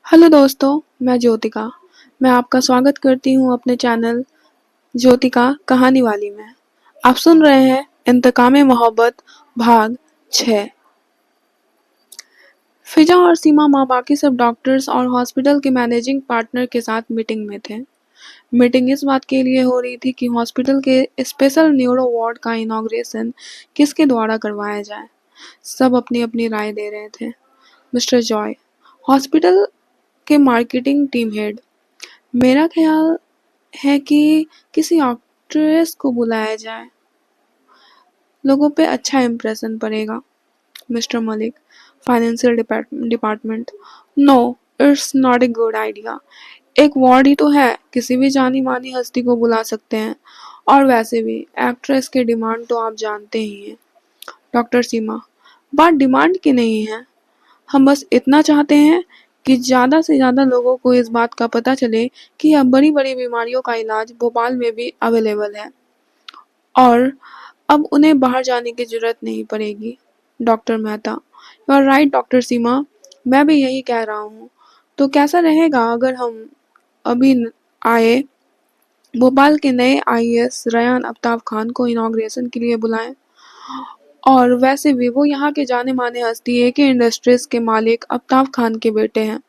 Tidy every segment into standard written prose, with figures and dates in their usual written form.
Hello दोस्तों, मैं ज्योतिका। मैं आपका स्वागत करती हूँ अपने चैनल ज्योतिका कहानी वाली में। आप सुन रहे हैं इंतकामे मोहब्बत भाग 6। फिजा और सीमा माँ बाकी सब डॉक्टर्स और हॉस्पिटल के मैनेजिंग पार्टनर के साथ मीटिंग में थे। मीटिंग इस बात के लिए हो रही थी कि हॉस्पिटल के स्पेशल न्यूरो वार्ड का इनॉग्रेशन किसके द्वारा करवाया जाए। सब अपनी अपनी राय दे रहे थे। मिस्टर जॉय, हॉस्पिटल के मार्केटिंग टीम हेड, मेरा ख्याल है कि किसी एक्ट्रेस को बुलाया जाए, लोगों पे अच्छा इम्प्रेशन पड़ेगा। Mister Malik, financial department, no, it's not a good idea. एक वार्ड ही तो है, किसी भी जानी मानी हस्ती को बुला सकते हैं। और वैसे भी एक्ट्रेस के डिमांड तो आप जानते ही हैं। डॉक्टर सीमा, बात डिमांड की नहीं है, हम बस इतना चाहते हैं कि ज़्यादा से ज़्यादा लोगों को इस बात का पता चले कि अब बड़ी-बड़ी बीमारियों का इलाज भोपाल में भी अवेलेबल है और अब उन्हें बाहर जाने की ज़रूरत नहीं पड़ेगी। Doctor Mehta, you are right doctor Seema, मैं भी यही कह रहा हूँ। तो कैसा रहेगा अगर हम अभी आए भोपाल के नए आईएएस रयान आफ्ताब खान को इनॉग्रेशन के लिए बुलाएं? और वैसे भी वो यहाँ के जाने माने हस्ती एके इंडस्ट्रीज के मालिक आफ्ताब खान के बेटे हैं।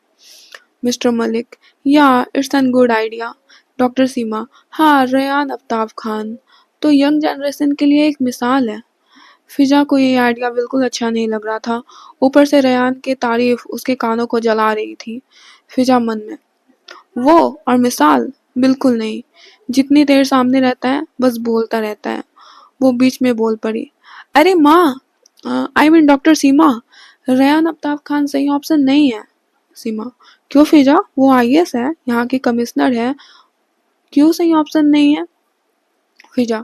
Mister Malik, yeah it's an good idea. Doctor Seema, हाँ, रेयान आफ्ताब खान तो यंग जनरेशन के लिए एक मिसाल है। फिजा को ये आइडिया बिल्कुल अच्छा नहीं लग रहा था। ऊपर से रेयान की तारीफ उसके कानों को जला रही थी। फिजा मन में, वो और मिसाल, बिल्कुल नहीं। जितनी देर सामने रहता है बस बोलता रहता है। वो बीच में बोल पड़ी, अरे माँ, I mean doctor Seema, Rayan Aftab Khan सही ऑप्शन नहीं है। सीमा, क्यों फिजा, वो आईएएस है, यहाँ की कमिश्नर है, क्यों सही ऑप्शन नहीं है? फिजा,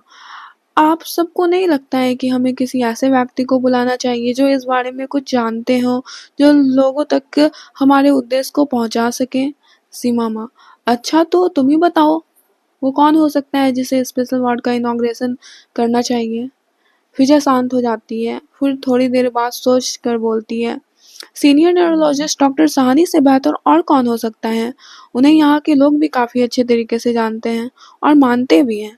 आप सबको नहीं लगता है कि हमें किसी ऐसे व्यक्ति को बुलाना चाहिए जो इस बारे में कुछ जानते हो, जो लोगों तक हमारे उद्देश्य को पहुंचा सके? सीमा माँ, अच्छा तो तुम ही बताओ, वो कौन हो सकता है जिसे स्पेशल वार्ड का इनॉग्रेशन करना चाहिए? फिजा शांत हो जाती है, फिर थोड़ी देर बाद सोच कर बोलती है, सीनियर न्यूरोलॉजिस्ट डॉक्टर साहनी से बेहतर और कौन हो सकता है? उन्हें यहाँ के लोग भी काफ़ी अच्छे तरीके से जानते हैं और मानते भी हैं।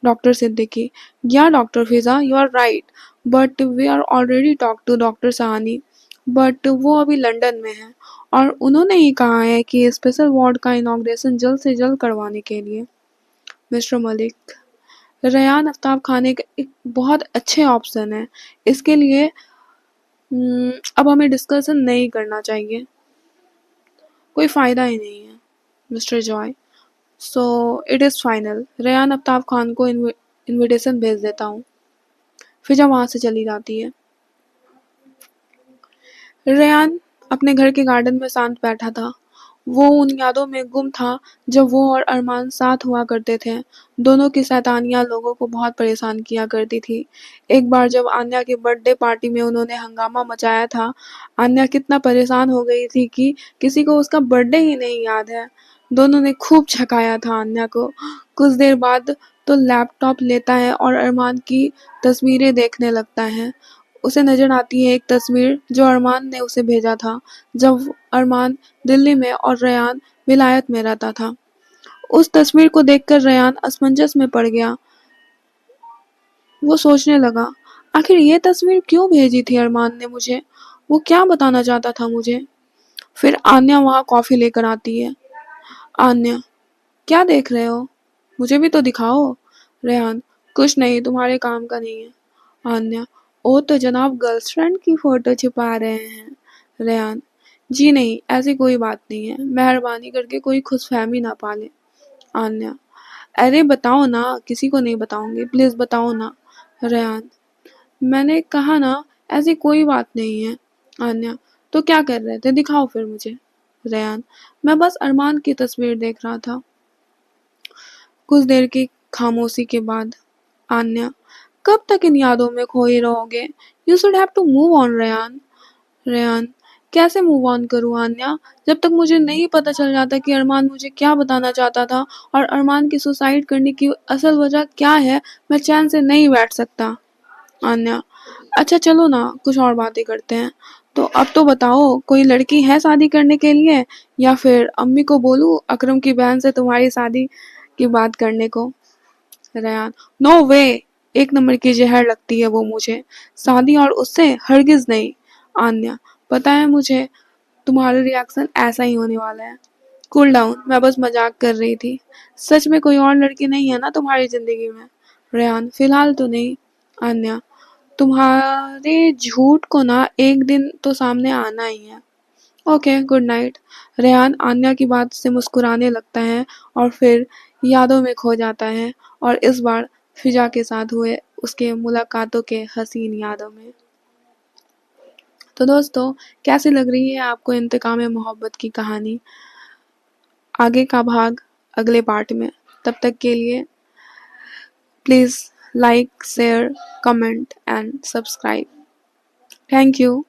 डॉक्टर सिद्दीकी, या doctor Fiza, you are right, but we are already talk to doctor Sahni, but वो अभी लंदन में है और उन्होंने ही कहा है कि स्पेशल वार्ड का इनॉग्रेशन जल्द से जल्द करवाने के लिए। मिस्टर मलिक, रेयान आफ्ताब खान एक बहुत अच्छे ऑप्शन है। इसके लिए अब हमें डिस्कशन नहीं करना चाहिए, कोई फ़ायदा ही नहीं है। Mister Joy, so it is final, Rayan Aftab Khan को इनविटेशन भेज देता हूँ। फिजा वहाँ से चली जाती है। रेयान अपने घर के गार्डन में शांत बैठा था। वो उन यादों में गुम था जब वो और अरमान साथ हुआ करते थे। दोनों की शैतानियाँ लोगों को बहुत परेशान किया करती थी। एक बार जब आन्या की बर्थडे पार्टी में उन्होंने हंगामा मचाया था, आन्या कितना परेशान हो गई थी कि किसी को उसका बर्थडे ही नहीं याद है। दोनों ने खूब छकाया था आन्या को। कुछ देर बाद तो लैपटॉप लेता है और अरमान की तस्वीरें देखने लगता है। उसे नज़र आती है एक तस्वीर जो अरमान ने उसे भेजा था जब अरमान दिल्ली में और रेयान विलायत में रहता था। उस तस्वीर को देखकर रेयान असमंजस में पड़ गया। वो सोचने लगा, आखिर ये तस्वीर क्यों भेजी थी अरमान ने मुझे? वो क्या बताना चाहता था मुझे? फिर आन्या वहाँ कॉफ़ी लेकर आती है। आन्या, क्या देख रहे हो? मुझे भी तो दिखाओ। रेहान, कुछ नहीं, तुम्हारे काम का नहीं है। आन्या, ओ तो जनाब गर्लफ्रेंड की फोटो छुपा रहे हैं। रेहान, जी नहीं, ऐसी कोई बात नहीं है, मेहरबानी करके कोई खुशफहमी ना पाले। आन्या, अरे बताओ ना, किसी को नहीं बताऊंगी, प्लीज बताओ ना। रेहान, मैंने कहा ना, ऐसी कोई बात नहीं है। आन्या, तो क्या कर रहे थे, दिखाओ फिर मुझे। रेहान, मैं बस अरमान की तस्वीर देख रहा था। कुछ देर की खामोशी के बाद आन्या, कब तक इन यादों में खोए रहोगे? You should have to move on Rayan. Rayan, कैसे मूव ऑन करूँ आन्या, जब तक मुझे नहीं पता चल जाता कि अरमान मुझे क्या बताना चाहता था और अरमान की सुसाइड करने की असल वजह क्या है, मैं चैन से नहीं बैठ सकता। आन्या, अच्छा चलो ना, कुछ और बातें करते हैं। तो अब तो बताओ, कोई लड़की है शादी करने के लिए, या फिर अम्मी को बोलूं अकरम की बहन से तुम्हारी शादी की बात करने को? रेहान: नो वे, एक नंबर की जहर लगती है वो मुझे, शादी और उससे हरगिज नहीं। आन्या: पता है मुझे, तुम्हारा रिएक्शन ऐसा ही होने वाला है। कूल डाउन, मैं बस मजाक कर रही थी। सच में कोई और लड़की नहीं है ना तुम्हारी जिंदगी में? रेहान: फिलहाल तो नहीं। आन्या: तुम्हारे झूठ को ना एक दिन तो सामने आना ही है। Okay, good night. Rehan Anya की बात से मुस्कुराने लगता है और फिर यादों में खो जाता है, और इस बार फिजा के साथ हुए उसके मुलाकातों के हसीन यादों में। तो दोस्तों, कैसी लग रही है आपको इंतकाम मोहब्बत की कहानी? आगे का भाग अगले पार्ट में। तब तक के लिए please like, share, comment and subscribe. Thank you.